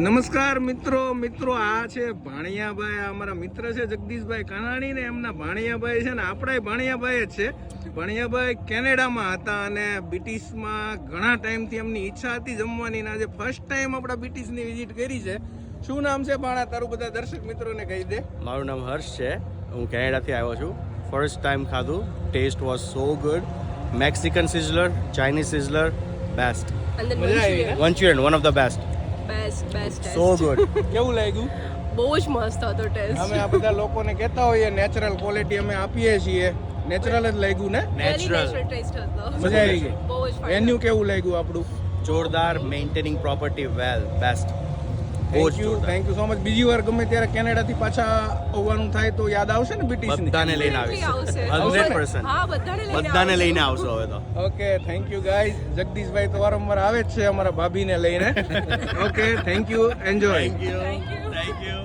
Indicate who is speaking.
Speaker 1: નમસ્કાર મિત્રો આ છે ભાણિયાભાઈ, આ અમારા મિત્ર છે જગદીશભાઈ કાનાણી ને એમના ભાણિયાભાઈ છે ને આપણા ભાણિયાભાઈ જ છે. ભાણિયાભાઈ કેનેડામાં હતા અને બ્રિટિશમાં ઘણા ટાઈમથી એમની ઈચ્છા હતી જમવાની ને આજે ફર્સ્ટ ટાઈમ આપણા બ્રિટિશની વિઝિટ કરી છે. શું નામ છે ભાણા તારું? બધા દર્શક મિત્રોને કહી દે.
Speaker 2: મારું નામ હર્ષ છે, હું કેનેડાથી આવ્યો છું. ફર્સ્ટ ટાઈમ ખાધું, taste was so good. Mexican sizzler, Chinese sizzler, best.
Speaker 1: મજા આવી ને?
Speaker 2: Manchurian one of the best.
Speaker 3: Best
Speaker 2: so good.
Speaker 1: કેવું લાગ્યું?
Speaker 3: બહુ જ મસ્ત હતો ટેસ્ટ.
Speaker 1: અમે આ બધા લોકોને કહેતા હોઈએ નેચરલ ક્વોલિટી અમે આપીએ છીએ, નેચરલ જ લાગ્યું ને?
Speaker 2: નેચરલ.
Speaker 3: ટેસ્ટ હતો.
Speaker 1: મજા આવી ગઈ.
Speaker 3: બહુ જ fine.
Speaker 1: એન્યુ કેવું લાગ્યું આપણું?
Speaker 2: જોરદાર. મેન્ટેનિંગ પ્રોપર્ટી વેલ, બેસ્ટ. બહુ જ જોરદાર.
Speaker 1: Thank you so much. બીજી વાર ગમે ત્યારે કેનેડાથી પાછા આવવાનું થાય તો યાદ આવશે ને બ્રિટિશની?
Speaker 2: બધાને લઈને આવીશ.
Speaker 3: આવશે.
Speaker 2: 100%.
Speaker 3: હા,
Speaker 2: બધાને લઈને આવશો હવે તો.
Speaker 1: Okay, thank you guys. Jagdishbhai તો વારંવાર આવે જ છે અમારા ભાભીને લઈને. Okay, thank you, enjoy.
Speaker 2: Thank you.
Speaker 3: Thank you.
Speaker 2: Thank you.